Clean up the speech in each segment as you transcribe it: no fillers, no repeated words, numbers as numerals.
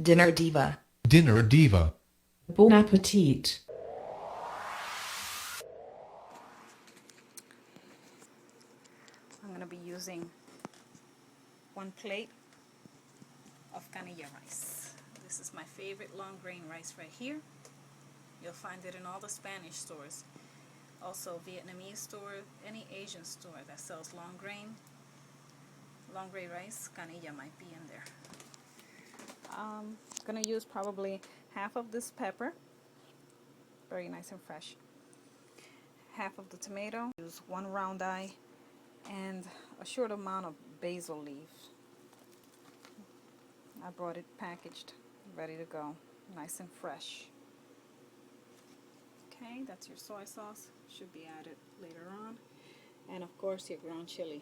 Dinner diva. Dinner diva. Bon appetit. I'm going to be using 1 plate of canilla rice. This is my favorite long grain rice right here. You'll find it in all the Spanish stores. Also Vietnamese store, any Asian store that sells long grain rice, canilla might be in there. I'm going to use probably half of this pepper, very nice and fresh. Half of the tomato, use 1 round eye, and a short amount of basil leaf. I brought it packaged, ready to go, nice and fresh. Okay, that's your soy sauce, should be added later on. And of course your ground chili.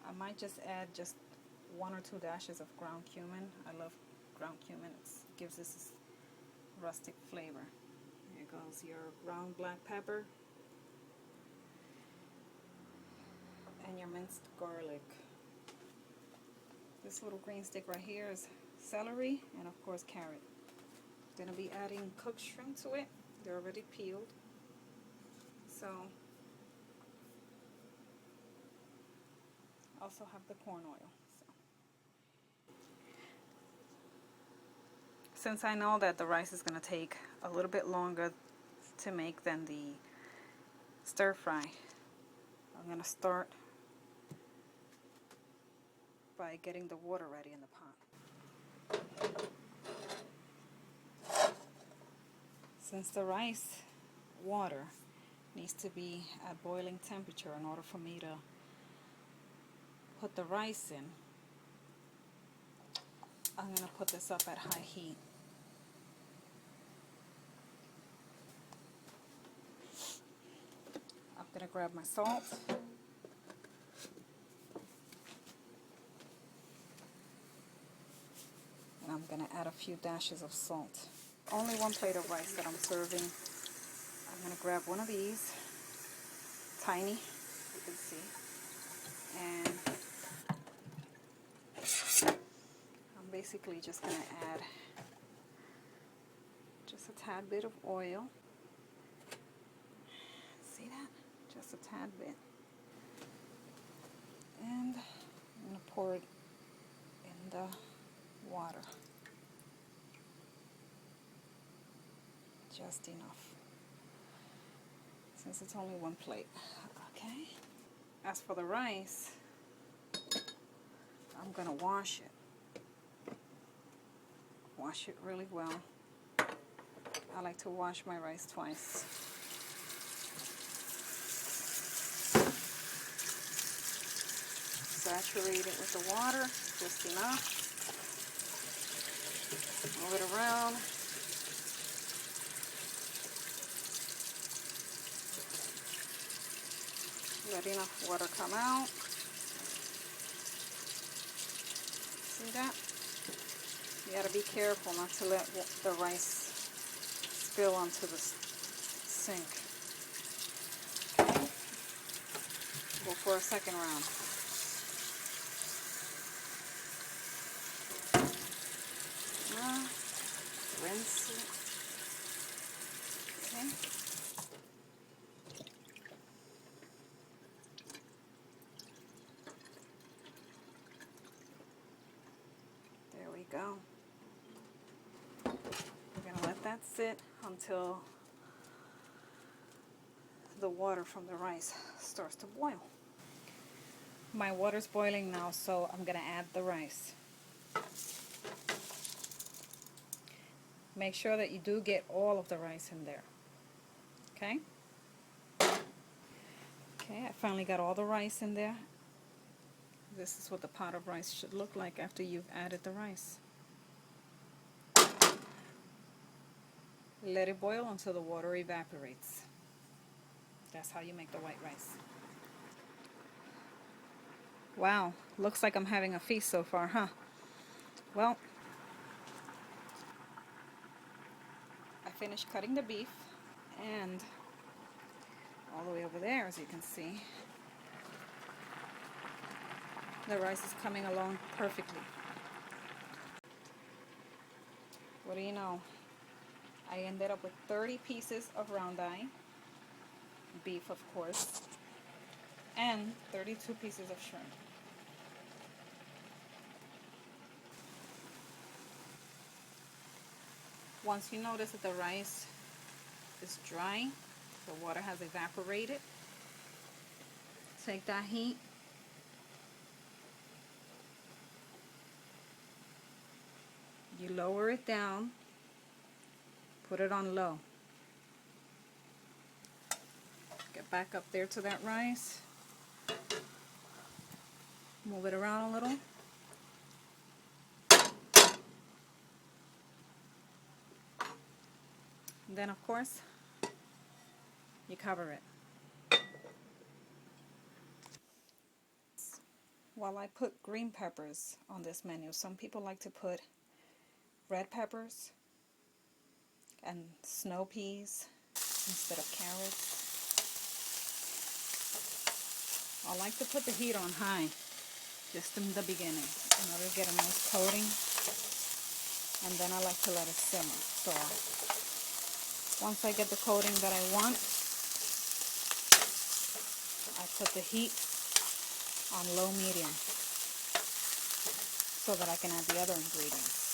I might just add just 1 or 2 dashes of ground cumin. I love ground cumin, it gives this rustic flavor. Here goes your ground black pepper and your minced garlic. This little green stick right here is celery and of course carrot. Going to be adding cooked shrimp to it. They're already peeled. So also have the corn oil. Since I know that the rice is going to take a little bit longer to make than the stir fry, I'm going to start by getting the water ready in the pot. Since the rice water needs to be at boiling temperature in order for me to put the rice in, I'm going to put this up at high heat. I'm going to grab my salt. And I'm going to add a few dashes of salt. Only 1 plate of rice that I'm serving. I'm going to grab one of these, tiny, you can see, and I'm basically just going to add just a tad bit of oil. See that? Just a tad bit. And I'm going to pour it in the water. Just enough. Since it's only 1 plate. Okay. As for the rice, I'm going to wash it. Wash it really well. I like to wash my rice twice. Saturate it with the water, just enough. Move it around. Let enough water come out. See that? You gotta be careful not to let the rice spill onto the sink. Okay. Go for a second round. Rinse it. Okay. There we go. We're going to let that sit until the water from the rice starts to boil. My water's boiling now, so I'm going to add the rice. Make sure that you do get all of the rice in there. Okay? Okay, I finally got all the rice in there. This is what the pot of rice should look like after you've added the rice. Let it boil until the water evaporates. That's how you make the white rice. Wow, looks like I'm having a feast so far, huh? Well, I finished cutting the beef, and all the way over there, as you can see, the rice is coming along perfectly. What do you know? I ended up with 30 pieces of round eye, beef of course, and 32 pieces of shrimp. Once you notice that the rice is dry, the water has evaporated, take that heat, you lower it down, put it on low. Get back up there to that rice, move it around a little. And then of course, you cover it. While I put green peppers on this menu, some people like to put red peppers and snow peas instead of carrots. I like to put the heat on high just in the beginning in order to get a nice coating, and then I like to let it simmer. So once I get the coating that I want, I put the heat on low medium so that I can add the other ingredients.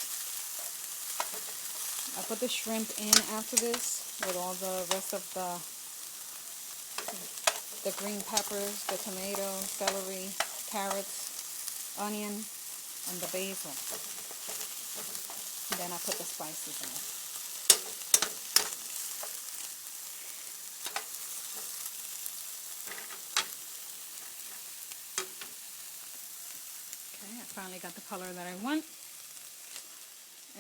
I put the shrimp in after this with all the rest of the green peppers, the tomato, celery, carrots, onion, and the basil. And then I put the spices in. Okay, I finally got the color that I want.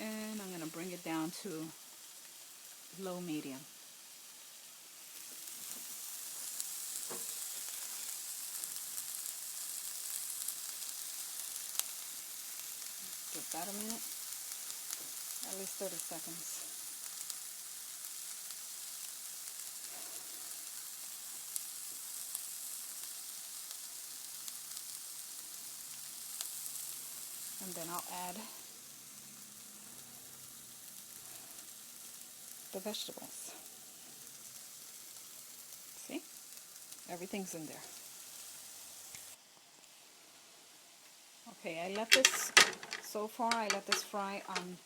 And I'm going to bring it down to low medium. Give that a minute, at least 30 seconds. And then I'll add the vegetables. See? Everything's in there. Okay, so far I let this fry on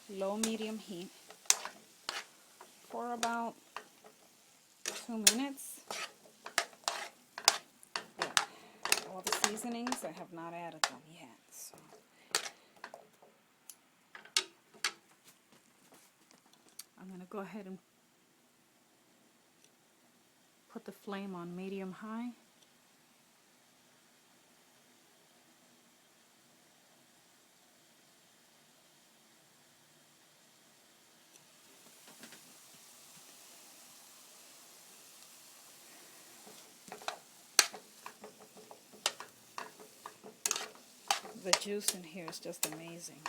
low medium heat for about 2 minutes. Yeah, all the seasonings, I have not added them yet. So I'm going to go ahead and put the flame on medium high. The juice in here is just amazing.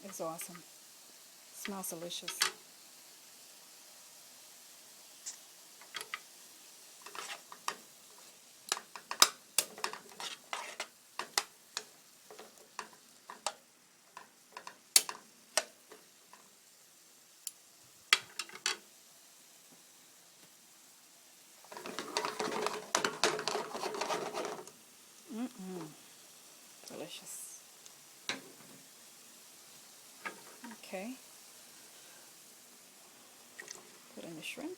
It's awesome. Smells delicious. Delicious. Okay. Put in the shrimp.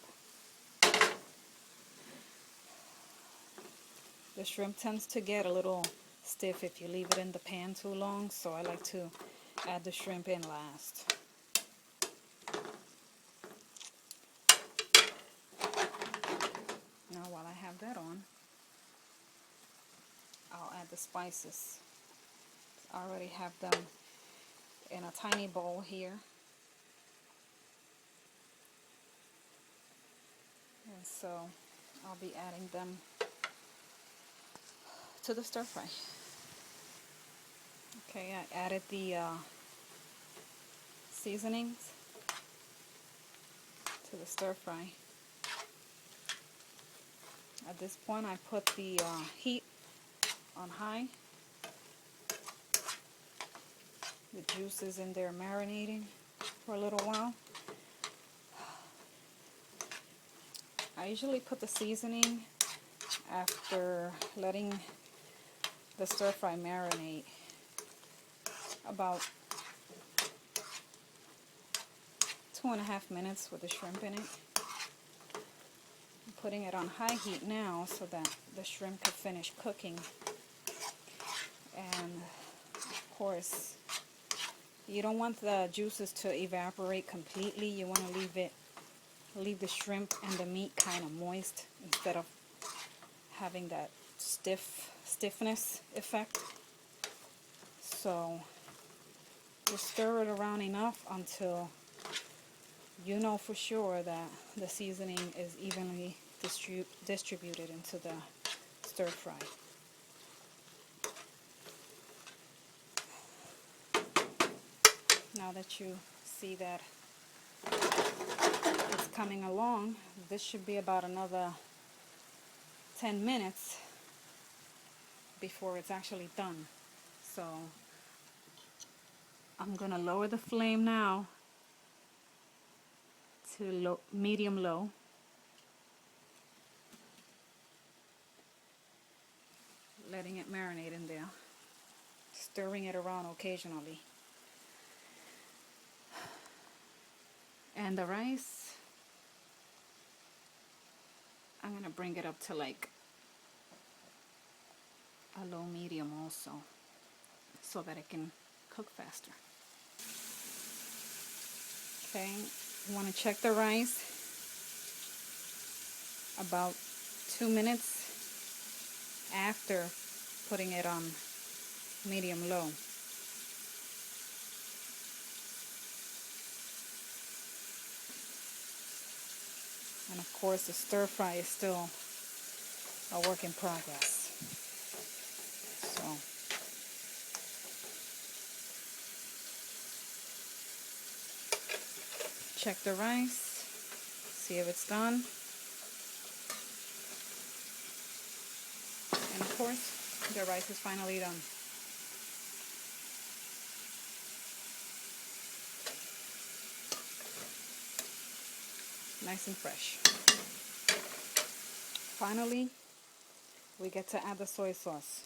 The shrimp tends to get a little stiff if you leave it in the pan too long, so I like to add the shrimp in last. Now while I have that on, I'll add the spices. I already have them in a tiny bowl here. And so I'll be adding them to the stir fry. Okay, I added the seasonings to the stir fry. At this point, I put the heat on high. The juice is in there marinating for a little while. I usually put the seasoning after letting the stir fry marinate about 2.5 minutes with the shrimp in it. I'm putting it on high heat now so that the shrimp can finish cooking. And of course, you don't want the juices to evaporate completely. You want to leave the shrimp and the meat kind of moist instead of having that stiffness effect. So just stir it around enough until you know for sure that the seasoning is evenly distributed into the stir fry. Now that you see that it's coming along, this should be about another 10 minutes before it's actually done. So I'm gonna lower the flame now to medium low. Letting it marinate in there, stirring it around occasionally. And the rice, I'm gonna bring it up to like a low medium also, so that it can cook faster. Okay, you want to check the rice about 2 minutes after putting it on medium low. And of course the stir fry is still a work in progress. So check the rice, see if it's done. And of course the rice is finally done. Nice and fresh. Finally, we get to add the soy sauce.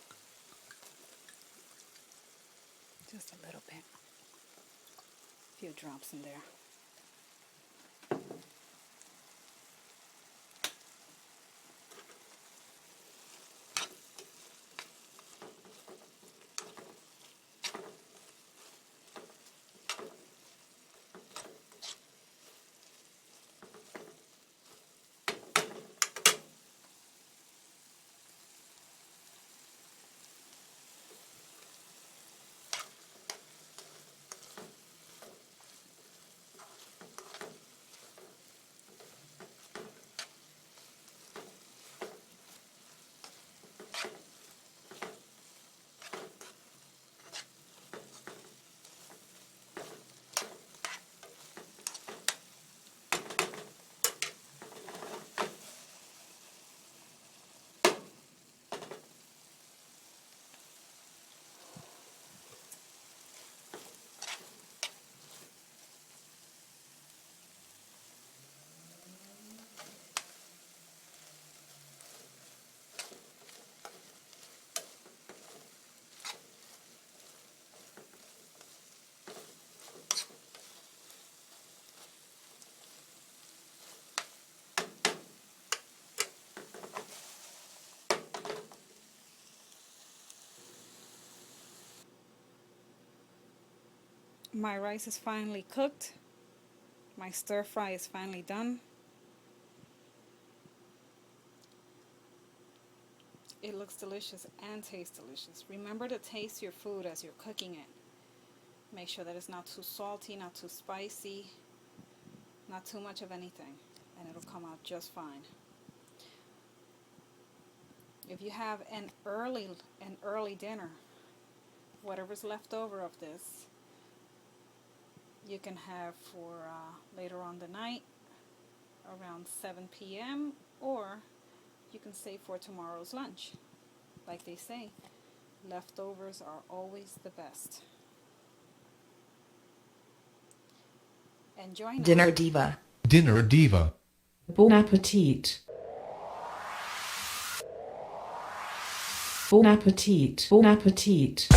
Just a little bit. A few drops in there. My rice is finally cooked. My stir fry is finally done. It looks delicious and tastes delicious. Remember to taste your food as you're cooking it. Make sure that it's not too salty, not too spicy, not too much of anything, and it'll come out just fine. If you have an early dinner, whatever's left over of this, you can have for later on the night around 7 p.m. or you can save for tomorrow's lunch. Like they say, leftovers are always the best. Enjoy now. Dinner diva. Dinner diva. Bon appetit. Bon appetit. Bon appetit.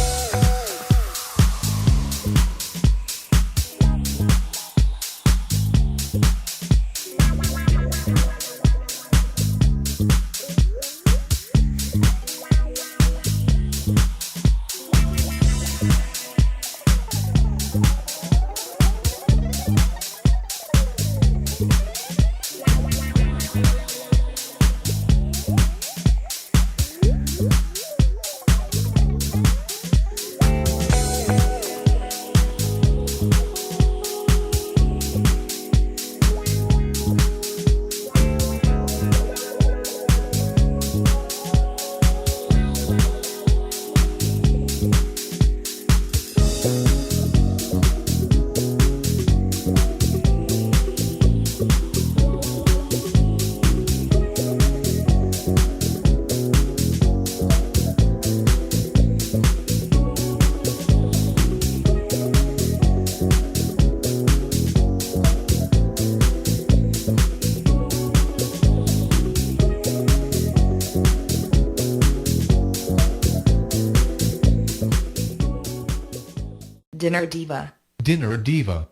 Dinner diva. Dinner diva.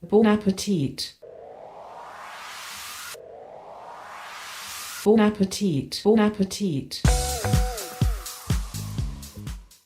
Bon appetit. Bon appetit. Bon appetit.